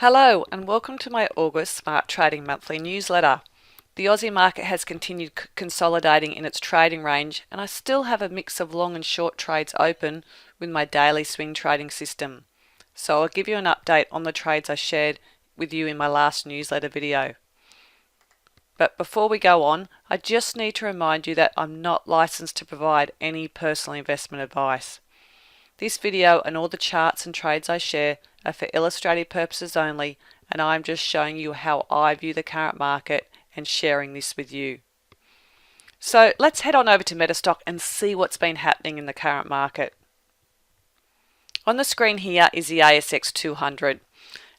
Hello and welcome to my August Smart Trading Monthly newsletter. The Aussie market has continued consolidating in its trading range, and I still have a mix of long and short trades open with my daily swing trading system. So I'll give you an update on the trades I shared with you in my last newsletter video. But before we go on, I just need to remind you that I'm not licensed to provide any personal investment advice. This video and all the charts and trades I share are for illustrative purposes only, and I'm just showing you how I view the current market and sharing this with you. So let's head on over to Metastock and see what's been happening in the current market. On the screen here is the ASX 200,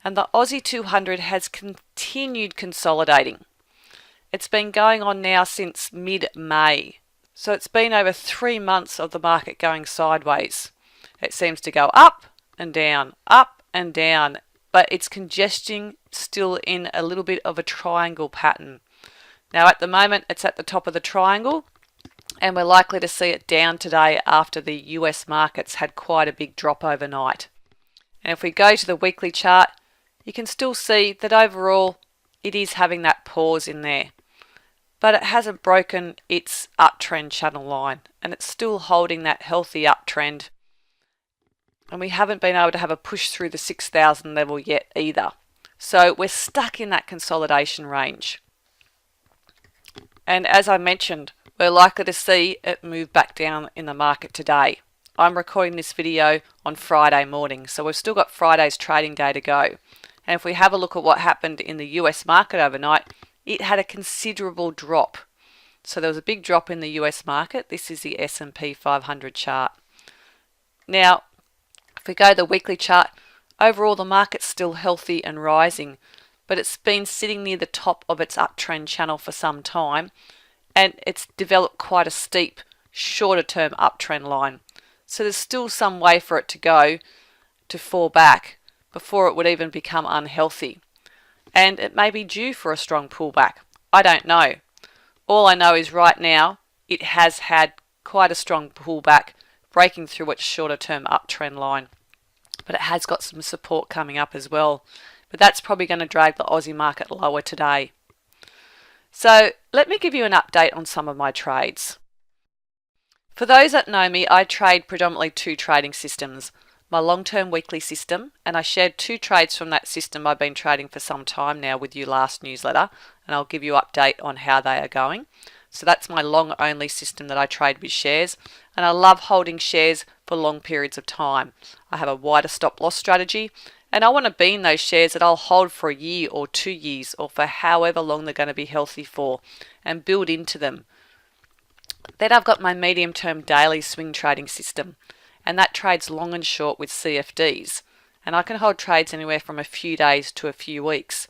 and the Aussie 200 has continued consolidating. It's been going on now since mid-May, so it's been over 3 months of the market going sideways. It seems to go up and down, but it's congesting still in a little bit of a triangle pattern. Now at the moment it's at the top of the triangle, and we're likely to see it down today after the US markets had quite a big drop overnight. And if we go to the weekly chart, you can still see that overall it is having that pause in there, but it hasn't broken its uptrend channel line, and it's still holding that healthy uptrend. And we haven't been able to have a push through the 6,000 level yet either. So we're stuck in that consolidation range. And as I mentioned, we're likely to see it move back down in the market today. I'm recording this video on Friday morning, so we've still got Friday's trading day to go. And if we have a look at what happened in the US market overnight, it had a considerable drop. So there was a big drop in the US market. This is the S&P 500 chart. Now, if we go to the weekly chart, overall the market's still healthy and rising, but it's been sitting near the top of its uptrend channel for some time, and it's developed quite a steep, shorter term uptrend line. So there's still some way for it to go to fall back before it would even become unhealthy. And it may be due for a strong pullback. I don't know. All I know is right now it has had quite a strong pullback, breaking through its shorter term uptrend line. But it has got some support coming up as well. But that's probably going to drag the Aussie market lower today. So let me give you an update on some of my trades. For those that know me, I trade predominantly 2 trading systems. My long-term weekly system, and I shared 2 trades from that system I've been trading for some time now with you last newsletter, and I'll give you an update on how they are going. So that's my long only system that I trade with shares, and I love holding shares for long periods of time. I have a wider stop loss strategy, and I want to be in those shares that I'll hold for a year or 2 years or for however long they're going to be healthy for, and build into them. Then I've got my medium term daily swing trading system, and that trades long and short with CFDs, and I can hold trades anywhere from a few days to a few weeks.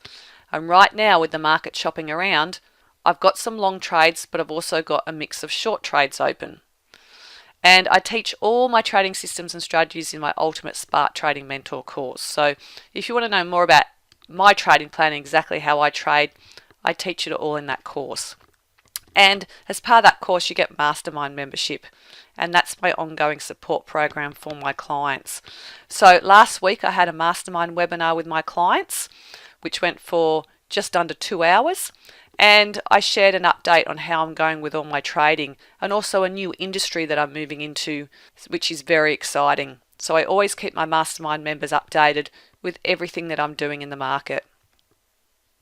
And right now with the market shopping around, I've got some long trades, but I've also got a mix of short trades open. And I teach all my trading systems and strategies in my Ultimate Smart Trading Mentor course. So if you want to know more about my trading plan and exactly how I trade, I teach it all in that course. And as part of that course, you get Mastermind membership, and that's my ongoing support program for my clients. So last week I had a Mastermind webinar with my clients, which went for just under 2 hours. And I shared an update on how I'm going with all my trading, and also a new industry that I'm moving into, which is very exciting. So I always keep my Mastermind members updated with everything that I'm doing in the market.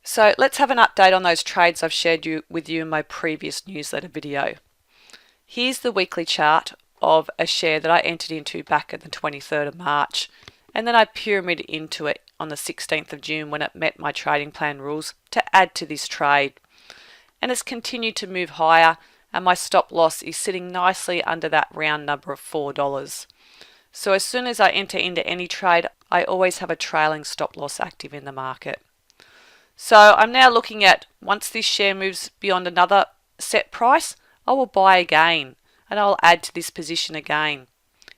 So let's have an update on those trades I've shared with you in my previous newsletter video. Here's the weekly chart of a share that I entered into back on the 23rd of March, and then I pyramided into it on the 16th of June when it met my trading plan rules to add to this trade. And it's continued to move higher, and my stop loss is sitting nicely under that round number of $4. So as soon as I enter into any trade, I always have a trailing stop loss active in the market. So I'm now looking at, once this share moves beyond another set price, I will buy again, and I'll add to this position again.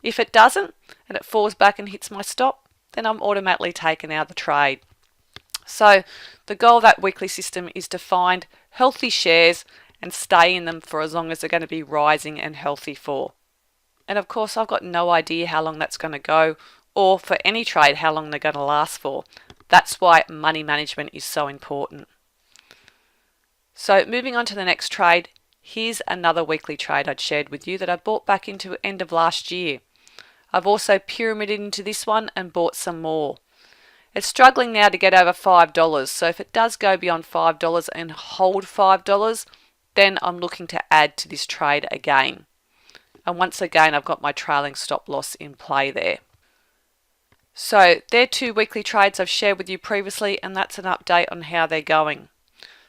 If it doesn't, and it falls back and hits my stop, then I'm automatically taken out of the trade. So the goal of that weekly system is to find healthy shares and stay in them for as long as they're going to be rising and healthy for. And of course, I've got no idea how long that's going to go, or for any trade how long they're going to last for. That's why money management is so important. So moving on to the next trade, here's another weekly trade I'd shared with you that I bought back into end of last year. I've also pyramided into this one and bought some more. It's struggling now to get over $5, so if it does go beyond $5 and hold $5, then I'm looking to add to this trade again. And once again, I've got my trailing stop loss in play there. So they're 2 weekly trades I've shared with you previously, and that's an update on how they're going.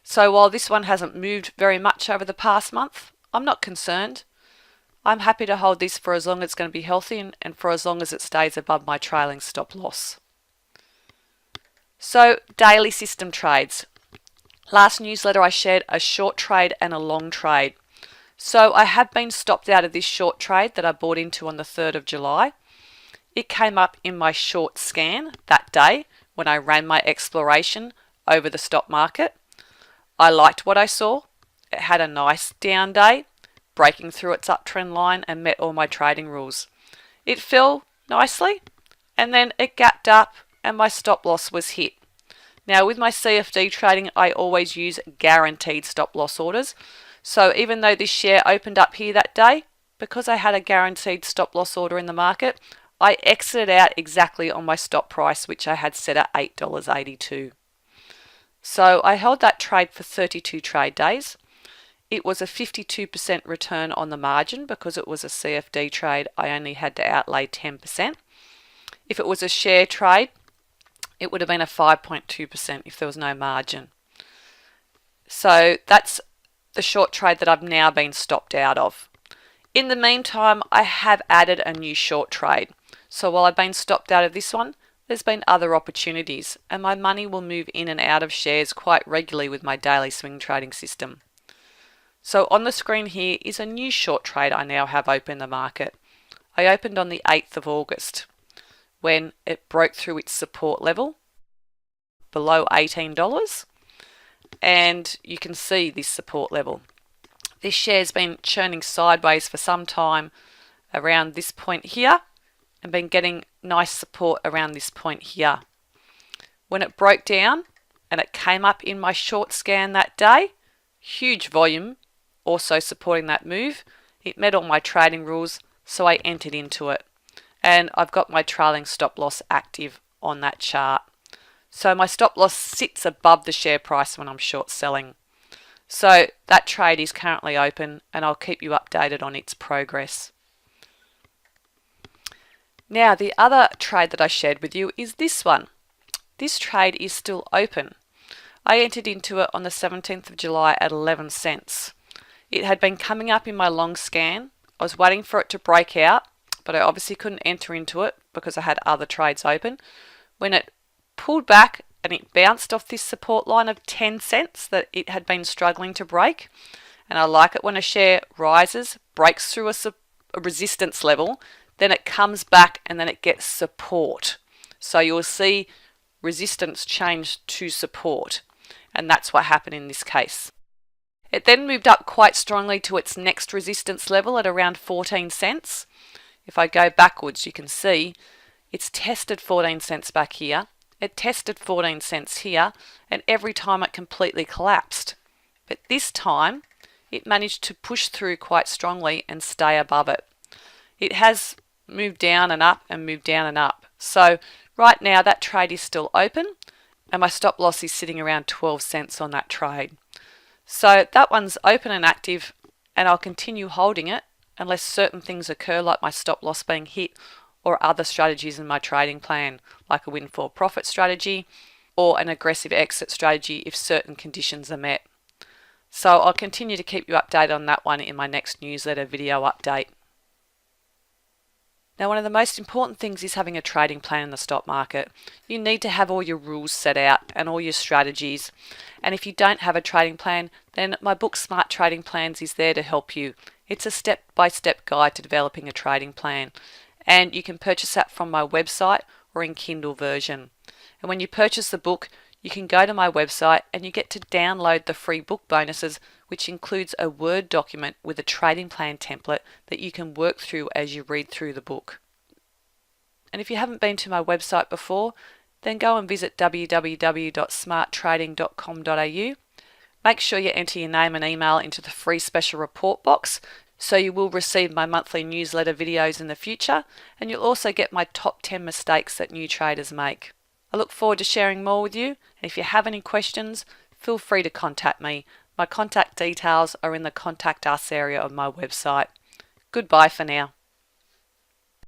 So while this one hasn't moved very much over the past month, I'm not concerned. I'm happy to hold this for as long as it's going to be healthy and for as long as it stays above my trailing stop loss. So daily system trades. Last newsletter I shared a short trade and a long trade. So I have been stopped out of this short trade that I bought into on the 3rd of July. It came up in my short scan that day when I ran my exploration over the stock market. I liked what I saw. It had a nice down day, breaking through its uptrend line and met all my trading rules. It fell nicely and then it gapped up and my stop loss was hit. Now with my CFD trading, I always use guaranteed stop loss orders. So even though this share opened up here that day, because I had a guaranteed stop loss order in the market, I exited out exactly on my stop price, which I had set at $8.82. So I held that trade for 32 trade days. It was a 52% return on the margin. Because it was a CFD trade, I only had to outlay 10%. If it was a share trade, it would have been a 5.2% if there was no margin. So that's the short trade that I've now been stopped out of. In the meantime, I have added a new short trade. So while I've been stopped out of this one, there's been other opportunities, and my money will move in and out of shares quite regularly with my daily swing trading system. So on the screen here is a new short trade I now have open in the market. I opened on the 8th of August when it broke through its support level below $18, and you can see this support level. This share's been churning sideways for some time around this point here and been getting nice support around this point here. When it broke down and it came up in my short scan that day, huge volume also supporting that move. It met all my trading rules, so I entered into it. And I've got my trailing stop loss active on that chart. So my stop loss sits above the share price when I'm short selling. So that trade is currently open and I'll keep you updated on its progress. Now the other trade that I shared with you is this one. This trade is still open. I entered into it on the 17th of July at 11 cents. It had been coming up in my long scan. I was waiting for it to break out, but I obviously couldn't enter into it because I had other trades open. When it pulled back and it bounced off this support line of 10 cents that it had been struggling to break, and I like it when a share rises, breaks through a resistance level, then it comes back and then it gets support. So you'll see resistance change to support, and that's what happened in this case. It then moved up quite strongly to its next resistance level at around 14 cents. If I go backwards, you can see it's tested 14 cents back here. It tested 14 cents here, and every time it completely collapsed. But this time, it managed to push through quite strongly and stay above it. It has moved down and up and moved down and up. So right now that trade is still open and my stop loss is sitting around 12 cents on that trade. So that one's open and active, and I'll continue holding it unless certain things occur like my stop loss being hit or other strategies in my trading plan like a windfall profit strategy or an aggressive exit strategy if certain conditions are met. So I'll continue to keep you updated on that one in my next newsletter video update. Now, one of the most important things is having a trading plan in the stock market. You need to have all your rules set out and all your strategies. And if you don't have a trading plan, then my book Smart Trading Plans is there to help you. It's a step-by-step guide to developing a trading plan. And you can purchase that from my website or in Kindle version. And when you purchase the book, you can go to my website and you get to download the free book bonuses, which includes a Word document with a trading plan template that you can work through as you read through the book. And if you haven't been to my website before, then go and visit www.smarttrading.com.au. Make sure you enter your name and email into the free special report box so you will receive my monthly newsletter videos in the future, and you'll also get my top 10 mistakes that new traders make. I look forward to sharing more with you, and if you have any questions, feel free to contact me. My contact details are in the Contact Us area of my website. Goodbye for now.